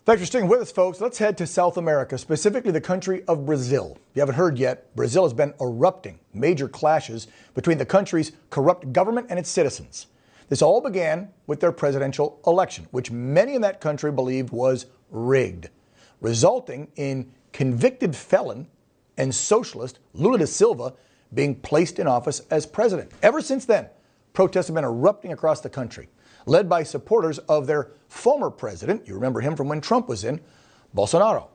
Thanks for sticking with us, folks. Let's head to South America, specifically the country of Brazil. If you haven't heard yet, Brazil has been erupting major clashes between the country's corrupt government and its citizens. This all began with their presidential election, which many in that country believed was rigged, resulting in convicted felon and socialist Lula da Silva being placed in office as president. Ever since then, protests have been erupting across the country, led by supporters of their former president, you remember him from when Trump was in, Bolsonaro.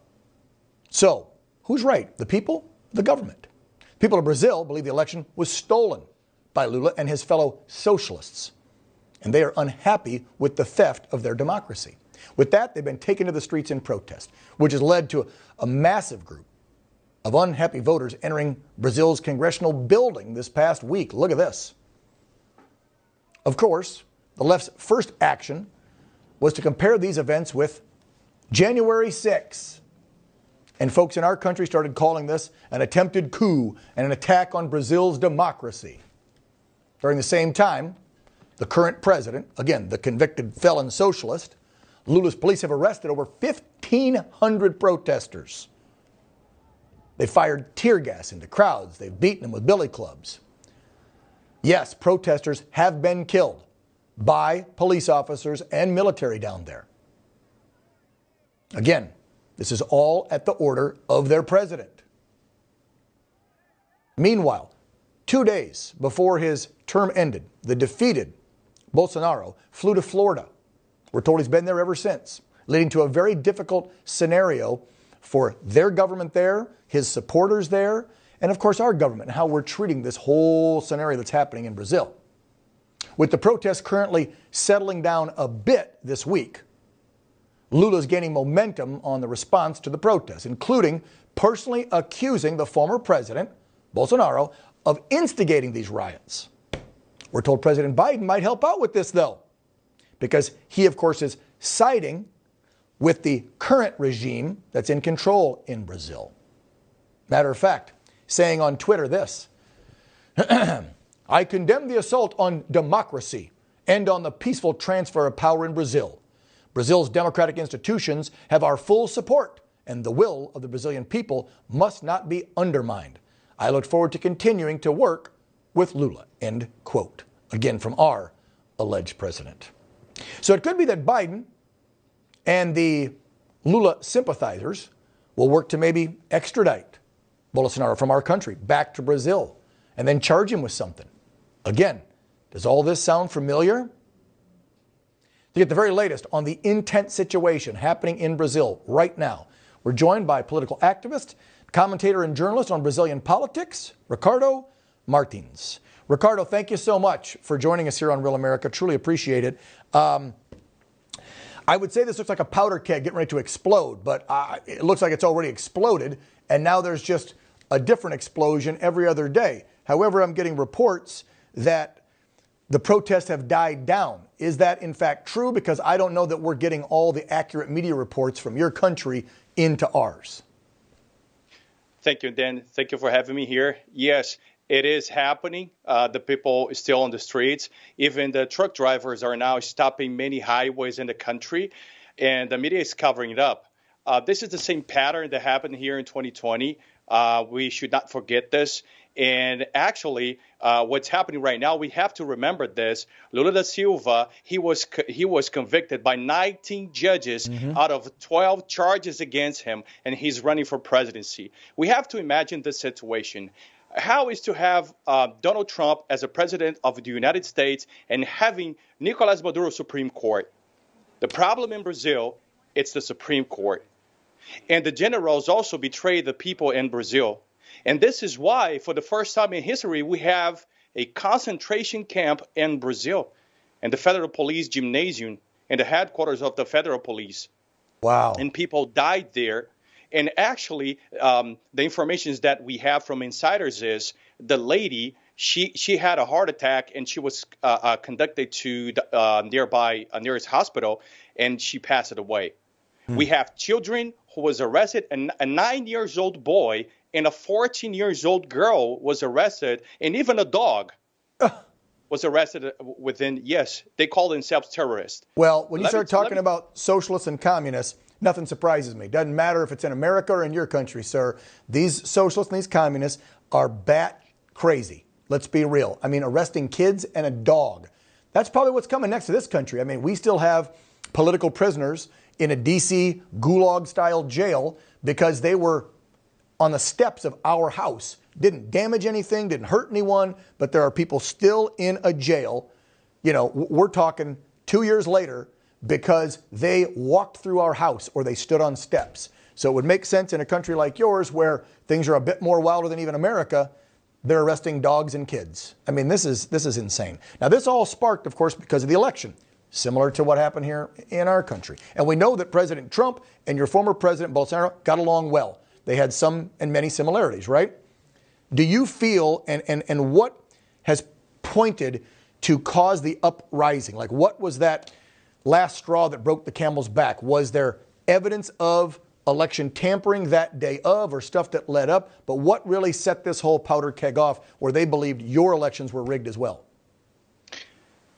So, who's right, the people, the government? People of Brazil believe the election was stolen by Lula and his fellow socialists, and they are unhappy with the theft of their democracy. With that, they've been taken to the streets in protest, which has led to a massive group of unhappy voters entering Brazil's congressional building this past week. Look at this. Of course, the left's first action was to compare these events with January 6. And folks in our country started calling this an attempted coup and an attack on Brazil's democracy. During the same time, the current president, again, the convicted felon socialist, Lula's police have arrested over 1,500 protesters. They fired tear gas into crowds. They've beaten them with billy clubs. Yes, protesters have been killed by police officers and military down there. Again, this is all at the order of their president. Meanwhile, 2 days before his term ended, the defeated Bolsonaro flew to Florida. We're told he's been there ever since, leading to a very difficult scenario for their government there, his supporters there, and of course our government and how we're treating this whole scenario that's happening in Brazil. With the protests currently settling down a bit this week, Lula's gaining momentum on the response to the protests, including personally accusing the former president, Bolsonaro, of instigating these riots. We're told President Biden might help out with this, though, because he, of course, is siding with the current regime that's in control in Brazil. Matter of fact, saying on Twitter this, I condemn the assault on democracy and on the peaceful transfer of power in Brazil. Brazil's democratic institutions have our full support, and the will of the Brazilian people must not be undermined. I look forward to continuing to work with Lula, end quote. Again, from our alleged president. So it could be that Biden and the Lula sympathizers will work to maybe extradite Bolsonaro from our country back to Brazil and then charge him with something. Again, does all this sound familiar? To get the very latest on the intense situation happening in Brazil right now, we're joined by political activist, commentator and journalist on Brazilian politics, Ricardo Martins. Ricardo, thank you so much for joining us here on Real America. Truly appreciate it. I would say this looks like a powder keg getting ready to explode, but it looks like it's already exploded, and now there's just a different explosion every other day. However, I'm getting reports that the protests have died down. Is that in fact true? Because I don't know that we're getting all the accurate media reports from your country into ours. Thank you, Dan. Thank you for having me here. Yes, it is happening. The people are still on the streets. Even the truck drivers are now stopping many highways in the country, and the media is covering it up. This is the same pattern that happened here in 2020. We should not forget this. And actually, what's happening right now, we have to remember this. Lula da Silva, he was convicted by 19 judges out of 12 charges against him, and he's running for presidency. We have to imagine this situation. How is to have Donald Trump as a president of the United States and having Nicolás Maduro Supreme Court? The problem in Brazil, it's the Supreme Court. And the generals also betrayed the people in Brazil. And this is why, for the first time in history, we have a concentration camp in Brazil, and the federal police gymnasium, and the headquarters of the federal police. Wow. And people died there. And actually, the information that we have from insiders is the lady, she had a heart attack, and she was conducted to the nearest hospital, and she passed away. We have children who was arrested, and a 9-year-old boy and a 14-year-old girl was arrested, and even a dog was arrested within, yes, they call themselves terrorists. Well, when you start talking about socialists and communists, nothing surprises me. Doesn't matter if it's in America or in your country, sir. These socialists and these communists are bat crazy. Let's be real. I mean, arresting kids and a dog. That's probably what's coming next to this country. I mean, we still have political prisoners in a D.C. gulag-style jail because they were on the steps of our house. Didn't damage anything, didn't hurt anyone, but there are people still in a jail. You know, we're talking 2 years later because they walked through our house or they stood on steps. So it would make sense in a country like yours where things are a bit more wilder than even America, they're arresting dogs and kids. I mean, this is insane. Now, this all sparked, of course, because of the election, similar to what happened here in our country. And we know that President Trump and your former President Bolsonaro got along well. They had some and many similarities, right? Do you feel, and what has pointed to cause the uprising? Like, what was that last straw that broke the camel's back? Was there evidence of election tampering that day of, or stuff that led up? But what really set this whole powder keg off where they believed your elections were rigged as well?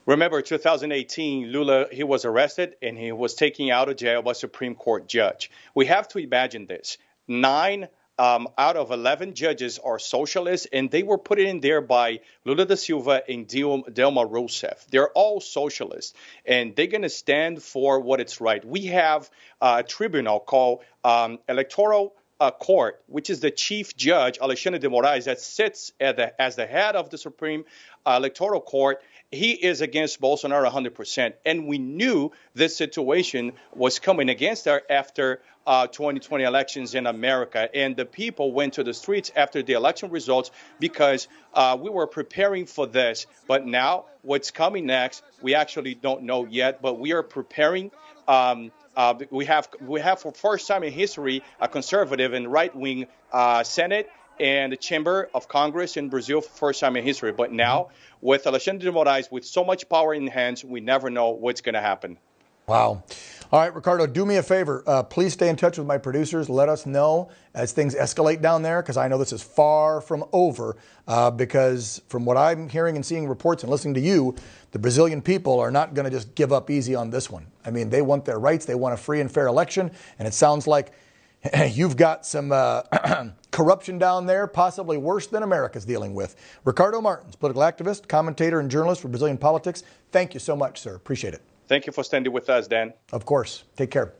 Remember, 2018, Lula, he was arrested and he was taken out of jail by a Supreme Court judge. We have to imagine this. 9 out of 11 judges are socialists, and they were put in there by Lula da Silva and Dilma Rousseff. They're all socialists, and they're going to stand for what is right. We have a tribunal called Electoral Court, which is the chief judge, Alexandre de Moraes, that sits as the head of the Supreme Electoral Court. He is against Bolsonaro 100%. And we knew this situation was coming against her after 2020 elections in America. And the people went to the streets after the election results because we were preparing for this. But now what's coming next, we actually don't know yet, but we are preparing. We have for first time in history a conservative and right-wing Senate and the Chamber of Congress in Brazil for first time in history. But now, with Alexandre de Moraes, with so much power in hands, we never know what's going to happen. Wow. All right, Ricardo, do me a favor. Please stay in touch with my producers. Let us know as things escalate down there, because I know this is far from over, because from what I'm hearing and seeing reports and listening to you, the Brazilian people are not going to just give up easy on this one. I mean, they want their rights. They want a free and fair election. And it sounds like you've got some corruption down there, possibly worse than America's dealing with. Ricardo Martins, political activist, commentator, and journalist for Brazilian politics. Thank you so much, sir. Appreciate it. Thank you for standing with us, Dan. Of course. Take care.